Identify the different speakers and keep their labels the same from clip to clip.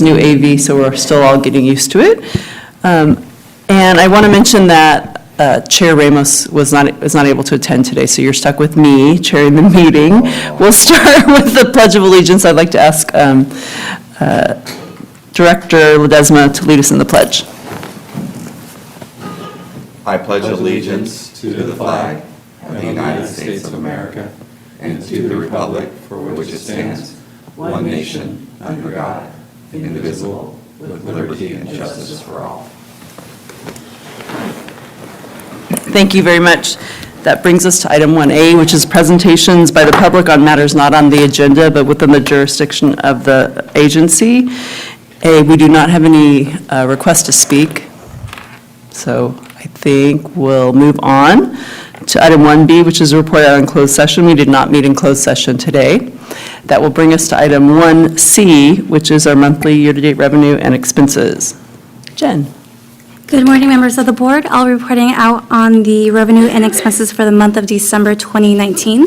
Speaker 1: is new AV, so we're still all getting used to it. And I want to mention that Chair Ramos was not able to attend today, so you're stuck with me chairing the meeting. We'll start with the Pledge of Allegiance. I'd like to ask Director Ledesma to lead us in the pledge.
Speaker 2: I pledge allegiance to the flag of the United States of America and to the republic for which it stands, one nation, under God, indivisible, with liberty and justice for all.
Speaker 1: Thank you very much. That brings us to item 1A, which is presentations by the public on matters not on the agenda but within the jurisdiction of the agency. We do not have any requests to speak, so I think we'll move on to item 1B, which is a report out on closed session. We did not meet in closed session today. That will bring us to item 1C, which is our monthly year-to-date revenue and expenses. Jen.
Speaker 3: Good morning, members of the board. I'll be reporting out on the revenue and expenses for the month of December 2019.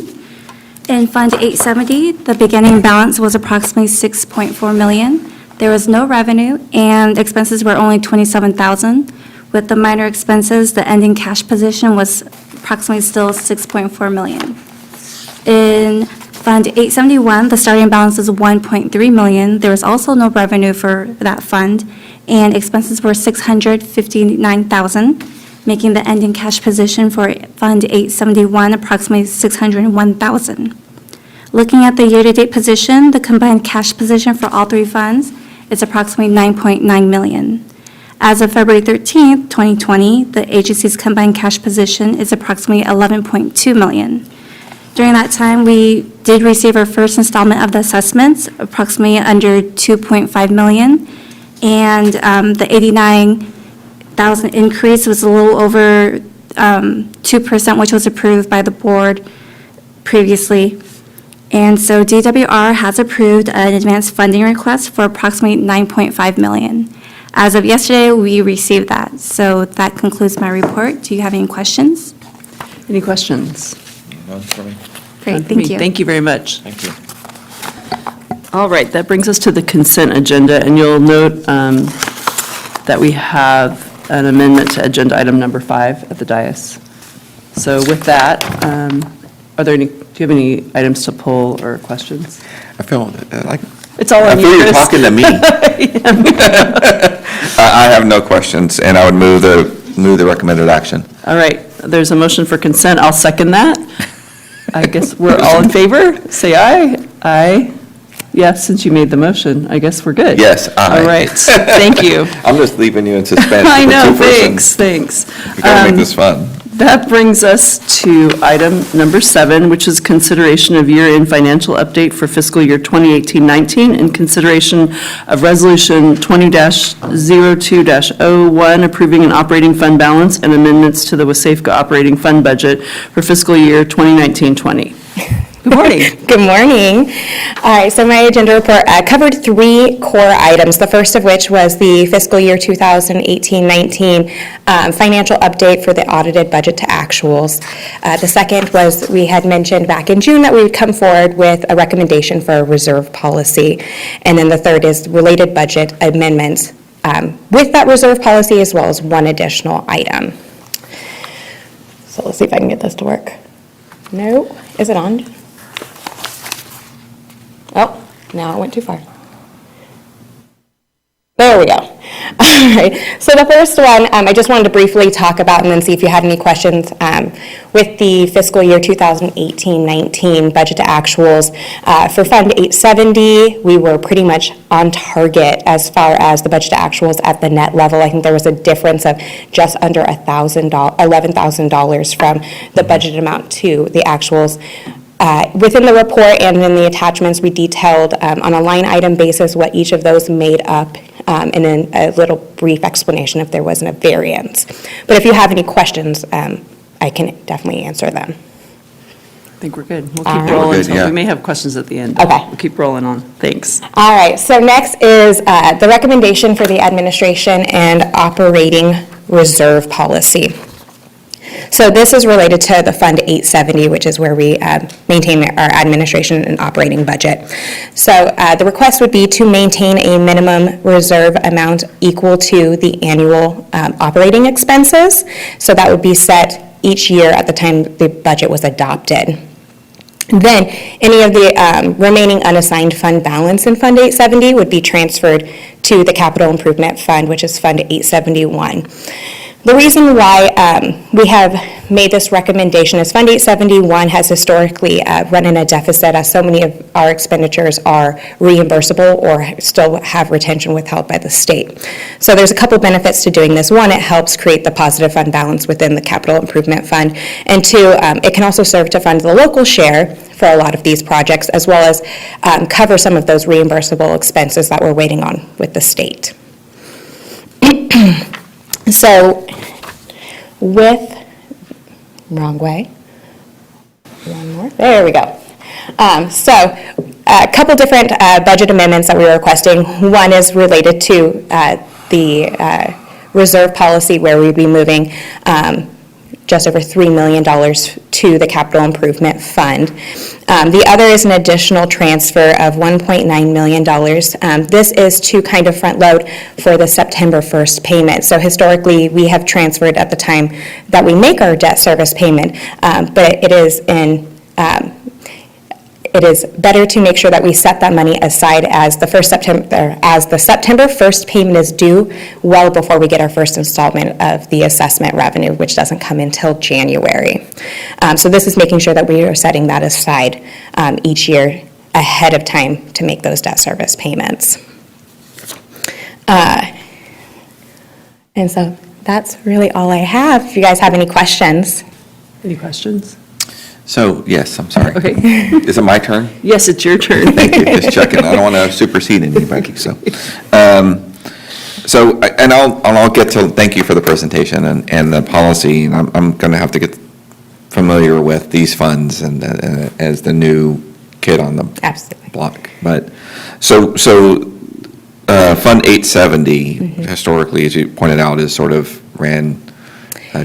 Speaker 3: In Fund 870, the beginning balance was approximately $6.4 million. There was no revenue, and expenses were only $27,000. With the minor expenses, the ending cash position was approximately still $6.4 million. In Fund 871, the starting balance is $1.3 million. There was also no revenue for that fund, and expenses were $659,000, making the ending cash position for Fund 871 approximately $601,000. Looking at the year-to-date position, the combined cash position for all three funds is approximately $9.9 million. As of February 13th, 2020, the agency's combined cash position is approximately $11.2 million. During that time, we did receive our first installment of the assessments, approximately under $2.5 million, and the $89,000 increase was a little over 2%, which was approved by the board previously. And so DWR has approved an advanced funding request for approximately $9.5 million. As of yesterday, we received that. So that concludes my report. Do you have any questions?
Speaker 1: Any questions?
Speaker 2: None for me.
Speaker 3: Great, thank you.
Speaker 1: Thank you very much.
Speaker 2: Thank you.
Speaker 1: All right, that brings us to the consent agenda, and you'll note that we have an amendment to agenda item number 5 at the dais. So with that, do you have any items to pull or questions?
Speaker 2: I feel like
Speaker 1: It's all on you.
Speaker 2: you're
Speaker 1: Chris.
Speaker 2: talking to me. I have no questions, and I would move the recommended action.
Speaker 1: All right, there's a motion for consent. I'll second that. I guess we're all in favor. Say aye. Aye. Yes, since you made the motion, I guess we're good.
Speaker 2: Yes, aye.
Speaker 1: All right, thank you.
Speaker 2: I'm just leaving you in suspense.
Speaker 1: I
Speaker 2: with
Speaker 1: know,
Speaker 2: two persons.
Speaker 1: thanks.
Speaker 2: We gotta make this fun.
Speaker 1: That brings us to item number 7, which is consideration of year-end financial update for fiscal year 2018-19 and consideration of resolution 20-02-01 approving an operating fund balance and amendments to the WASAFCA operating fund budget for fiscal year 2019-20. Good morning.
Speaker 4: Good morning. All right, so my agenda report covered 3 core items, the first of which was the fiscal year 2018-19 financial update for the audited budget to actuals. The second was we had mentioned back in June that we would come forward with a recommendation for a reserve policy. And then the third is related budget amendments with that reserve policy as well as one additional item. So let's see if I can get this to work. No, is it on? Oh, now it went too far. There we go. All right, so the first one I just wanted to briefly talk about and then see if you had any questions. With the fiscal year 2018-19 budget to actuals, for Fund 870, we were pretty much on target as far as the budget to actuals at the net level. I think there was a difference of just under $11,000 from the budget amount to the actuals. Within the report and in the attachments, we detailed on a line item basis what each of those made up, and then a little brief explanation if there wasn't a variance. But if you have any questions, I can definitely answer them.
Speaker 1: I think we're good. We'll
Speaker 4: All
Speaker 1: keep
Speaker 4: right.
Speaker 1: rolling.
Speaker 2: We're good, yeah.
Speaker 1: We may have questions at the end.
Speaker 4: Okay.
Speaker 1: We'll keep rolling on. Thanks.
Speaker 4: All right, so next is the recommendation for the administration and operating reserve policy. So this is related to the Fund 870, which is where we maintain our administration and operating budget. So the request would be to maintain a minimum reserve amount equal to the annual operating expenses. So that would be set each year at the time the budget was adopted. Then, any of the remaining unassigned fund balance in Fund 870 would be transferred to the Capital Improvement Fund, which is Fund 871. The reason why we have made this recommendation is Fund 871 has historically run in a deficit, as so many of our expenditures are reimbursable or still have retention withheld by the state. So there's a couple benefits to doing this. One, it helps create the positive fund balance within the Capital Improvement Fund. And two, it can also serve to fund the local share for a lot of these projects, as well as cover some of those reimbursable expenses that we're waiting on with the state. So wrong way. One more, there we go. So a couple different budget amendments that we are requesting. One is related to the reserve policy, where we'd be moving just over $3 million to the Capital Improvement Fund. The other is an additional transfer of $1.9 million. This is to kind of front load for the September 1st payment. So historically, we have transferred at the time that we make our debt service payment, but it is better to make sure that we set that money aside as the September 1st payment is due, well before we get our first installment of the assessment revenue, which doesn't come until January. So this is making sure that we are setting that aside each year ahead of time to make those debt service payments. And so that's really all I have. If you guys have any questions.
Speaker 1: Any questions?
Speaker 2: So, yes, I'm sorry.
Speaker 1: Okay.
Speaker 2: Is it my turn?
Speaker 1: Yes, it's your turn.
Speaker 2: Thank you, just checking. I don't want to supersede anybody, so. I'll get to, thank you for the presentation and the policy. And I'm going to have to get familiar with these funds and as the new kid on the
Speaker 4: Absolutely.
Speaker 2: block. But, so Fund 870, historically, as you pointed out, is sort of ran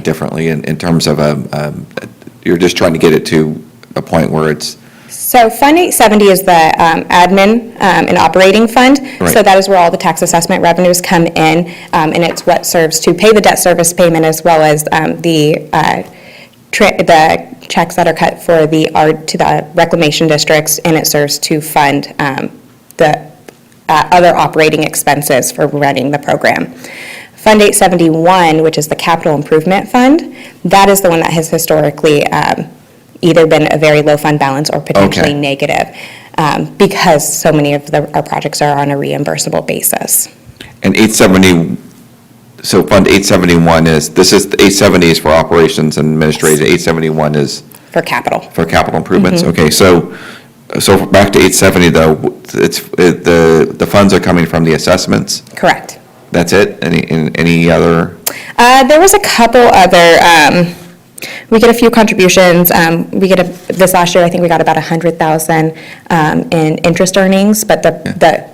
Speaker 2: differently in terms of you're just trying to get it to a point where it's.
Speaker 4: So Fund 870 is the admin and operating fund.
Speaker 2: Right.
Speaker 4: So that is where all the tax assessment revenues come in, and it's what serves to pay the debt service payment, as well as the checks that are cut for to the reclamation districts, and it serves to fund the other operating expenses for running the program. Fund 871, which is the Capital Improvement Fund, that is the one that has historically either been a very low fund balance or potentially
Speaker 2: Okay.
Speaker 4: negative, because so many of our projects are on a reimbursable basis.
Speaker 2: And 870, so Fund 871 the 870 is for operations and administrative, 871 is
Speaker 4: For capital.
Speaker 2: for capital improvements? Okay, so back to 870 though, the funds are coming from the assessments?
Speaker 4: Correct.
Speaker 2: That's it? Any other?
Speaker 4: There was a couple other, we get a few contributions. This last year, I think we got about 100,000 in interest earnings, but the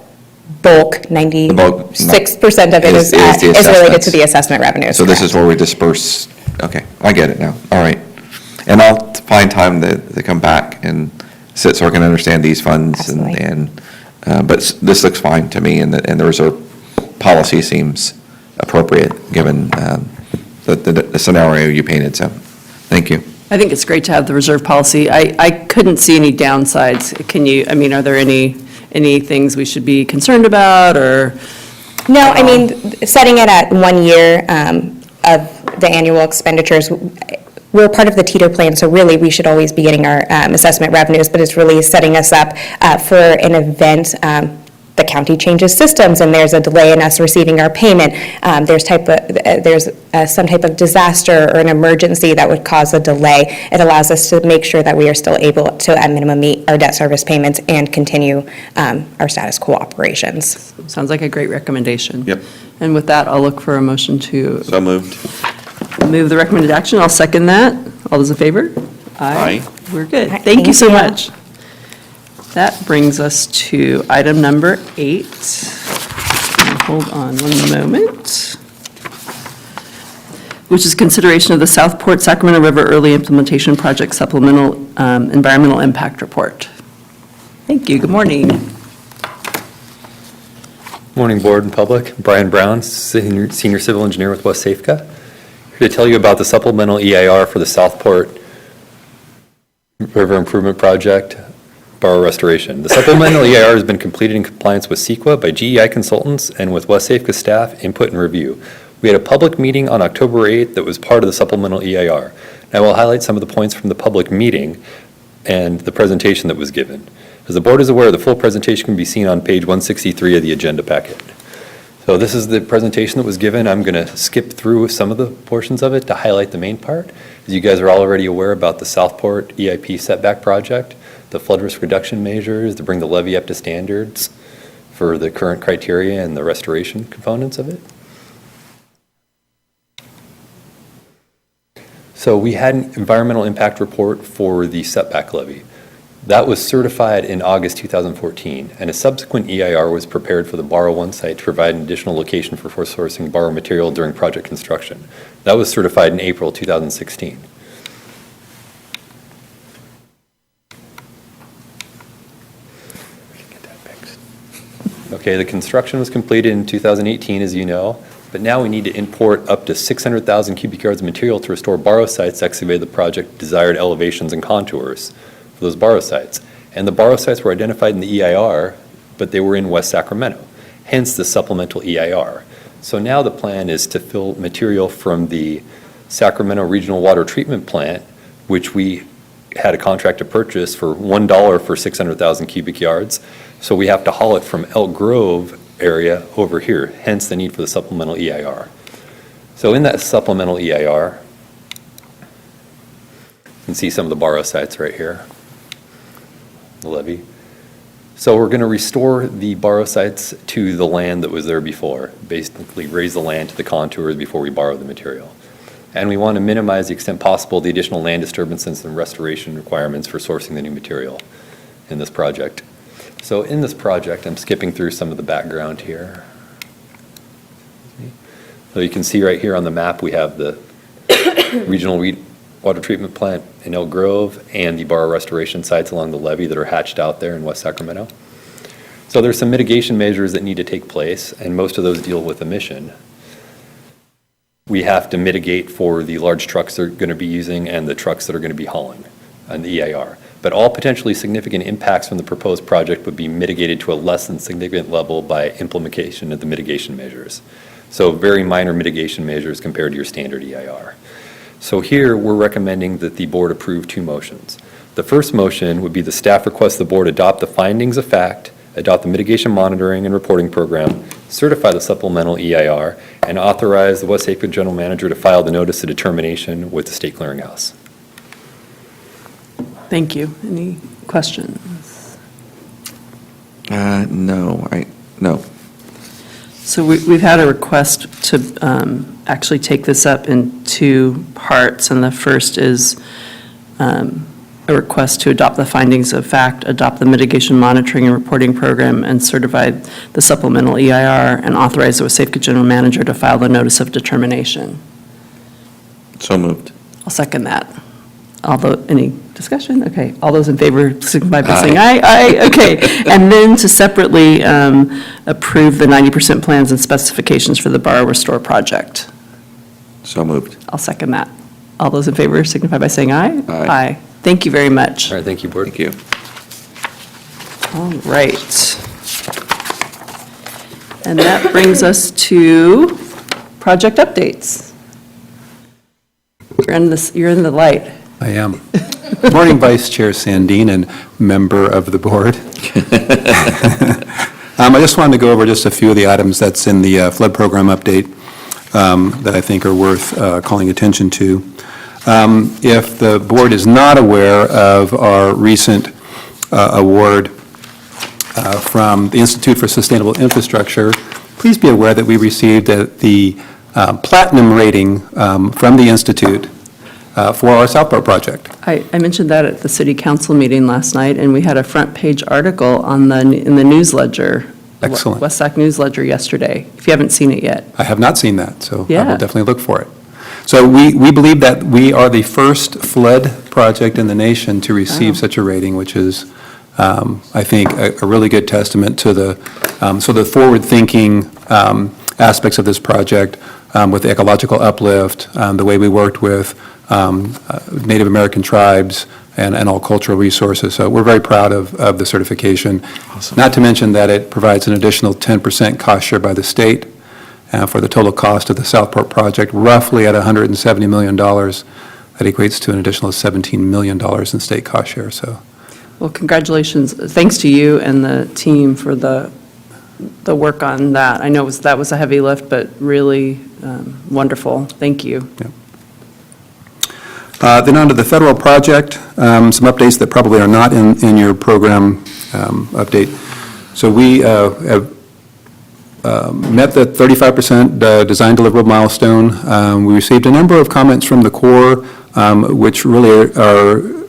Speaker 4: bulk, 96% of it is related
Speaker 2: assessments.
Speaker 4: to the assessment revenues.
Speaker 2: So this is
Speaker 4: correct.
Speaker 2: where we disperse, okay, I get it now, all right. And I'll find time to come back and sit so I can understand these funds.
Speaker 4: Absolutely.
Speaker 2: But this looks fine to me, and the reserve policy seems appropriate, given the scenario you painted, so, thank you.
Speaker 1: I think it's great to have the reserve policy. I couldn't see any downsides. Are there any things we should be concerned about, or?
Speaker 4: No, I mean, setting it at 1 year of the annual expenditures, we're part of the teeter plan, so really we should always be getting our assessment revenues, but it's really setting us up for an event. The county changes systems and there's a delay in us receiving our payment. There's some type of disaster or an emergency that would cause a delay. It allows us to make sure that we are still able to, at minimum, meet our debt service payments and continue our status quo operations.
Speaker 1: Sounds like a great recommendation.
Speaker 2: Yep.
Speaker 1: And with that, I'll look for a motion to
Speaker 2: So moved.
Speaker 1: move the recommended action. I'll second that. All those in favor?
Speaker 2: Aye.
Speaker 1: We're good.
Speaker 4: All right,
Speaker 1: Thank you so
Speaker 4: thank you.
Speaker 1: much. That brings us to item number 8. Hold on one moment. which is consideration of the Southport Sacramento River Early Implementation Project Supplemental Environmental Impact Report. Thank you. Good morning.
Speaker 5: Morning, board and public. Brian Brown, Senior Civil Engineer with West Safeco. Here to tell you about the supplemental EIR for the Southport River Improvement Project, Borough Restoration. The supplemental EIR has been completed in compliance with CEQA by GEI Consultants and with West Safeco staff input and review. We had a public meeting on October 8th that was part of the supplemental EIR. And I will highlight some of the points from the public meeting and the presentation that was given. As the board is aware, the full presentation can be seen on page 163 of the agenda packet. So this is the presentation that was given. I'm going to skip through some of the portions of it to highlight the main part. As you guys are already aware about the Southport EIP setback project, the flood risk reduction measures to bring the levee up to standards for the current criteria and the restoration components of it. So we had an environmental impact report for the setback levee. That was certified in August 2014, and a subsequent EIR was prepared for the Barrow 1 site to provide an additional location for sourcing borrow material during project construction. That was certified in April 2016. Okay, the construction was completed in 2018, as you know, but now we need to import up to 600,000 cubic yards of material to restore borrow sites to excavate the project desired elevations and contours for those borrow sites. And the borrow sites were identified in the EIR, but they were in West Sacramento, hence the supplemental EIR. So now the plan is to fill material from the Sacramento Regional Water Treatment Plant, which we had a contract to purchase for $1 for 600,000 cubic yards. So we have to haul it from Elk Grove area over here, hence the need for the supplemental EIR. So in that supplemental EIR, you can see some of the borrow sites right here, the levee. So we're going to restore the borrow sites to the land that was there before, basically raise the land to the contours before we borrow the material. And we want to minimize the extent possible the additional land disturbances and restoration requirements for sourcing the new material in this project. So in this project, I'm skipping through some of the background here. So you can see right here on the map, we have the regional water treatment plant in Elk Grove and the borrow restoration sites along the levee that are hatched out there in West Sacramento. So there's some mitigation measures that need to take place, and most of those deal with emission. We have to mitigate for the large trucks they're going to be using and the trucks that are going to be hauling on the EIR. But all potentially significant impacts from the proposed project would be mitigated to a less than significant level by implementation of the mitigation measures. So very minor mitigation measures compared to your standard EIR. So here we're recommending that the board approve two motions. The first motion would be the staff requests the board adopt the findings of fact, adopt the mitigation monitoring and reporting program, certify the supplemental EIR, and authorize the West Safeco General Manager to file the notice of determination with the State Clearinghouse.
Speaker 1: Thank you. Any questions?
Speaker 2: No.
Speaker 1: So we've had a request to actually take this up in two parts, and the first is a request to adopt the findings of fact, adopt the mitigation monitoring and reporting program, and certify the supplemental EIR, and authorize the Safeco General Manager to file the notice of determination.
Speaker 2: So moved.
Speaker 1: I'll second that. Any discussion? Okay. All those in favor signify by saying aye. Aye. Okay. And then to separately approve the 90% plans and specifications for the Borrow Restore project.
Speaker 2: So moved.
Speaker 1: I'll second that. All those in favor signify by saying aye.
Speaker 2: Aye.
Speaker 1: Thank you very much.
Speaker 5: All right, thank you, board.
Speaker 2: Thank you.
Speaker 1: All right. And that brings us to project updates. You're in the light.
Speaker 6: I am. Morning, Vice Chair Sandine and member of the board. I just wanted to go over just a few of the items that's in the flood program update that I think are worth calling attention to. If the board is not aware of our recent award from the Institute for Sustainable Infrastructure, please be aware that we received the platinum rating from the Institute for our Southport project.
Speaker 1: I mentioned that at the city council meeting last night, and we had a front page article in the News Ledger.
Speaker 6: Excellent.
Speaker 1: West Sac News Ledger yesterday, if you haven't seen it yet.
Speaker 6: I have not seen that, so I
Speaker 1: Yeah.
Speaker 6: will definitely look for it. So we believe that we are the first flood project in the nation to receive such a rating, which is, I think, a really good testament to the forward-thinking aspects of this project, with the ecological uplift, the way we worked with Native American tribes and all cultural resources. So we're very proud of the certification. Not to mention that it provides an additional 10% cost share by the state for the total cost of the Southport project, roughly at $170 million. That equates to an additional $17 million in state cost share, so.
Speaker 1: Well, congratulations. Thanks to you and the team for the work on that. I know that was a heavy lift, but really wonderful. Thank you.
Speaker 6: Then on to the federal project, some updates that probably are not in your program update. So we have met the 35% design deliverable milestone. We received a number of comments from the Corps, which really are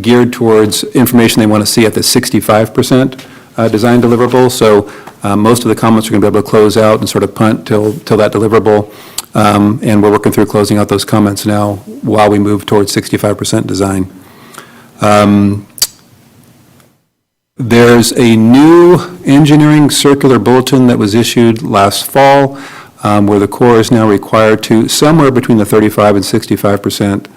Speaker 6: geared towards information they want to see at the 65% design deliverable. So most of the comments are going to be able to close out and sort of punt till that deliverable. And we're working through closing out those comments now while we move towards 65% design. There's a new engineering circular bulletin that was issued last fall, where the Corps is now required to, somewhere between the 35 and 65%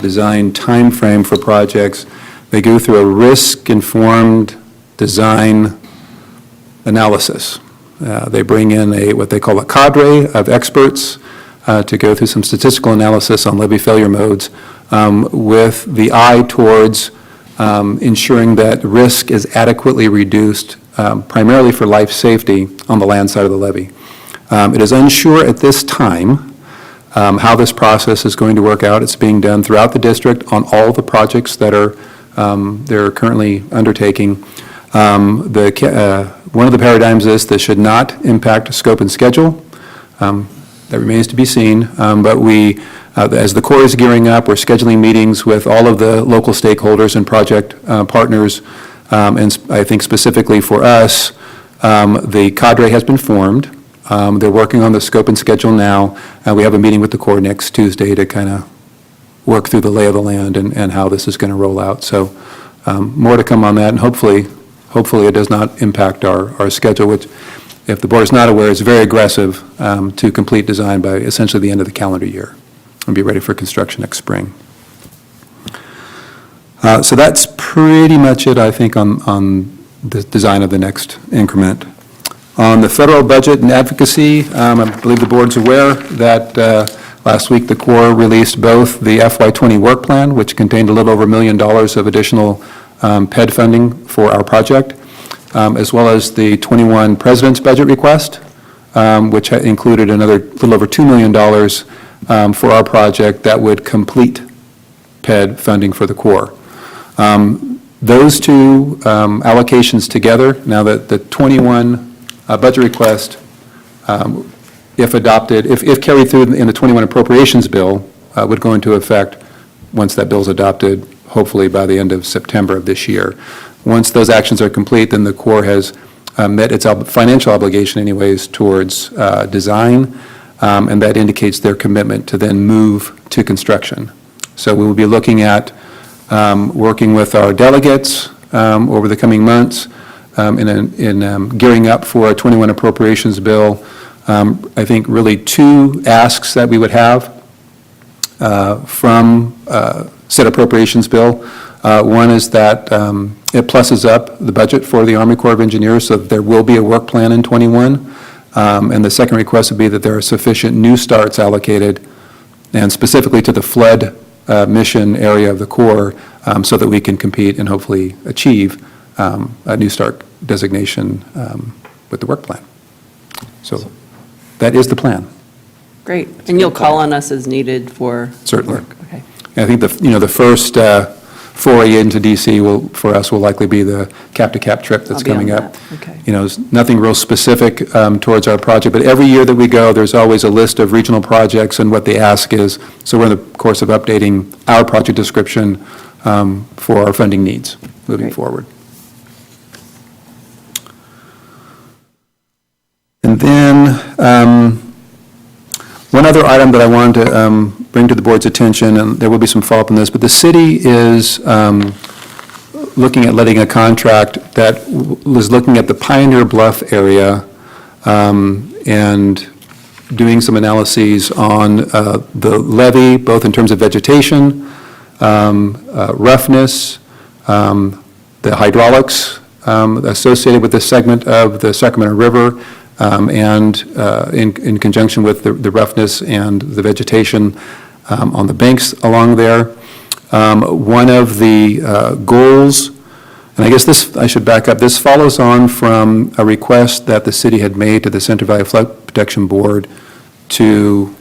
Speaker 6: design timeframe for projects. They go through a risk-informed design analysis. They bring in what they call a cadre of experts to go through some statistical analysis on levee failure modes, with the eye towards ensuring that risk is adequately reduced, primarily for life safety on the land side of the levee. It is unsure at this time how this process is going to work out. It's being done throughout the district on all the projects that they're currently undertaking. One of the paradigms is this should not impact scope and schedule. That remains to be seen, but as the Corps is gearing up, we're scheduling meetings with all of the local stakeholders and project partners, and I think specifically for us, the cadre has been formed. They're working on the scope and schedule now. We have a meeting with the Corps next Tuesday to kind of work through the lay of the land and how this is going to roll out. So more to come on that, and hopefully it does not impact our schedule, which, if the board is not aware, is very aggressive to complete design by essentially the end of the calendar year and be ready for construction next spring. So that's pretty much it, I think, on the design of the next increment. On the federal budget and advocacy, I believe the board's aware that last week the Corps released both the FY20 work plan, which contained a little over $1 million of additional PED funding for our project, as well as the 21 President's budget request, which included another little over $2 million for our project that would complete PED funding for the Corps. Those two allocations together, now that the 21 budget request, if adopted, if carried through in the 21 appropriations bill, would go into effect once that bill is adopted, hopefully by the end of September of this year. Once those actions are complete, then the Corps has met its financial obligation anyways towards design, and that indicates their commitment to then move to construction. So we will be looking at working with our delegates over the coming months in gearing up for a 21 appropriations bill. I think really two asks that we would have from said appropriations bill. One is that it pluses up the budget for the Army Corps of Engineers so that there will be a work plan in 21. And the second request would be that there are sufficient new starts allocated, and specifically to the flood mission area of the Corps, so that we can compete and hopefully achieve a new start designation with the work plan. So that is the plan.
Speaker 1: Great. And you'll call on us as needed for
Speaker 6: Certainly.
Speaker 1: work? Okay.
Speaker 6: I think the first foray into DC for us will likely be the cap-to-cap trip that's
Speaker 1: I'll be on
Speaker 6: coming up.
Speaker 1: that. Okay.
Speaker 6: There's nothing real specific towards our project, but every year that we go, there's always a list of regional projects and what the ask is. So we're in the course of updating our project description for our funding needs moving
Speaker 1: Great.
Speaker 6: forward. And then, one other item that I wanted to bring to the board's attention, and there will be some follow-up on this, but the city is looking at letting a contract that was looking at the Pioneer Bluff area and doing some analyses on the levee, both in terms of vegetation, roughness, the hydraulics associated with this segment of the Sacramento River, and in conjunction with the roughness and the vegetation on the banks along there. One of the goals, and I guess this, I should back up, this follows on from a request that the city had made to the Central Valley Flood Protection Board to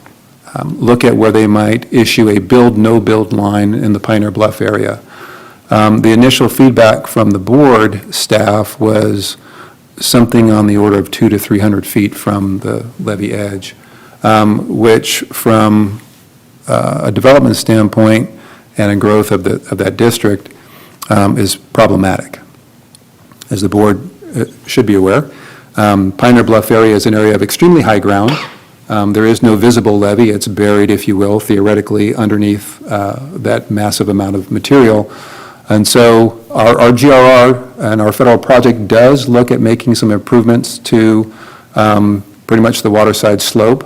Speaker 6: look at where they might issue a build, no-build line in the Pioneer Bluff area. The initial feedback from the board staff was something on the order of 200 to 300 feet from the levee edge, which from a development standpoint and a growth of that district is problematic, as the board should be aware. Pioneer Bluff area is an area of extremely high ground. There is no visible levee. It's buried, if you will, theoretically underneath that massive amount of material. And so our GRR and our federal project does look at making some improvements to pretty much the waterside slope.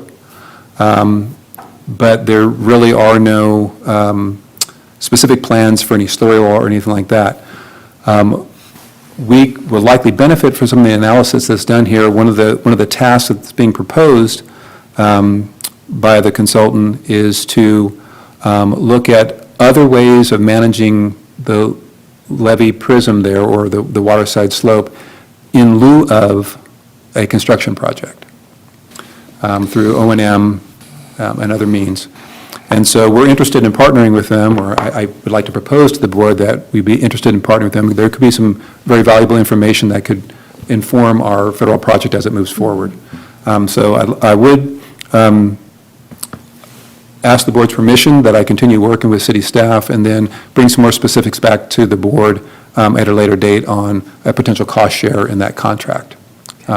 Speaker 6: But there really are no specific plans for any slurry wall or anything like that. We will likely benefit from some of the analysis that's done here. One of the tasks that's being proposed by the consultant is to look at other ways of managing the levee prism there, or the waterside slope, in lieu of a construction project through O&M and other means. And so we're interested in partnering with them, or I would like to propose to the board that we'd be interested in partnering with them. There could be some very valuable information that could inform our federal project as it moves forward. So I would ask the board's permission that I continue working with city staff and then bring some more specifics back to the board at a later date on a potential cost share in that contract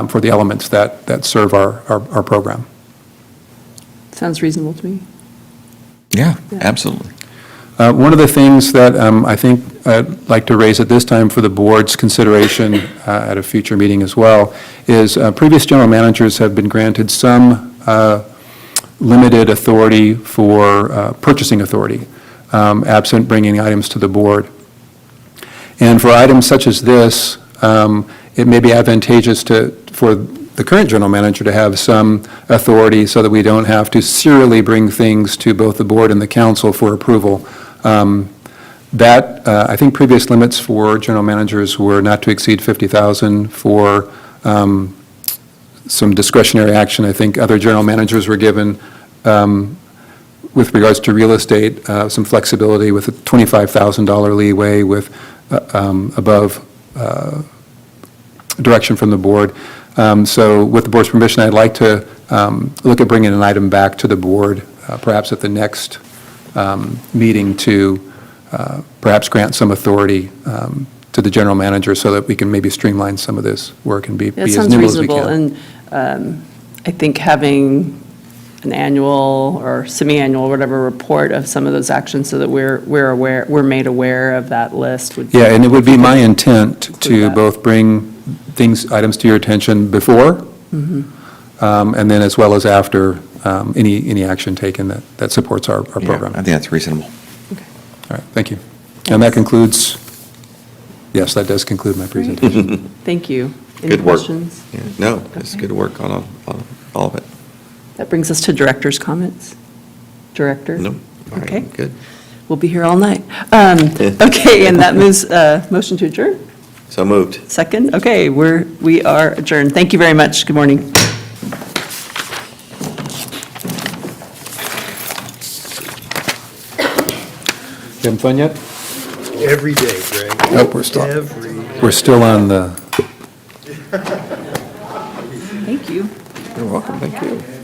Speaker 6: for the elements that serve our program.
Speaker 1: Sounds reasonable to me.
Speaker 2: Yeah, absolutely.
Speaker 6: One of the things that I think I'd like to raise at this time for the board's consideration at a future meeting as well is previous general managers have been granted some limited authority for purchasing authority, absent bringing items to the board. And for items such as this, it may be advantageous for the current general manager to have some authority so that we don't have to serially bring things to both the board and the council for approval. I think previous limits for general managers were not to exceed $50,000 for some discretionary action. I think other general managers were given, with regards to real estate, some flexibility with a $25,000 leeway with above direction from the board. So with the board's permission, I'd like to look at bringing an item back to the board, perhaps at the next meeting, to perhaps grant some authority to the general manager so that we can maybe streamline some of this work and be as nimble as we can.
Speaker 1: That sounds reasonable, and I think having an annual or semi-annual, whatever, report of some of those actions so that we're made aware of that list would.
Speaker 6: Yeah, and it would be my intent to
Speaker 1: Include that.
Speaker 6: both bring items to your attention before, and then as well as after any action taken that supports our
Speaker 2: Yeah,
Speaker 6: program.
Speaker 2: I think that's reasonable.
Speaker 6: All right, thank you. And that concludes, yes, that does conclude my presentation.
Speaker 1: Thank you. Any
Speaker 2: Good work.
Speaker 1: questions?
Speaker 2: Yeah, no, it's
Speaker 1: Okay.
Speaker 2: good work on all of it.
Speaker 1: That brings us to director's comments. Director?
Speaker 2: No, all
Speaker 1: Okay.
Speaker 2: right, good.
Speaker 1: We'll be here all night. Okay, and that moves, motion to adjourn?
Speaker 2: So moved.
Speaker 1: Second? Okay, we are adjourned. Thank you very much. Good morning.
Speaker 6: Having fun yet?
Speaker 7: Every day, Greg.
Speaker 6: Nope, we're still on the.
Speaker 1: Thank you.
Speaker 2: You're welcome, thank you.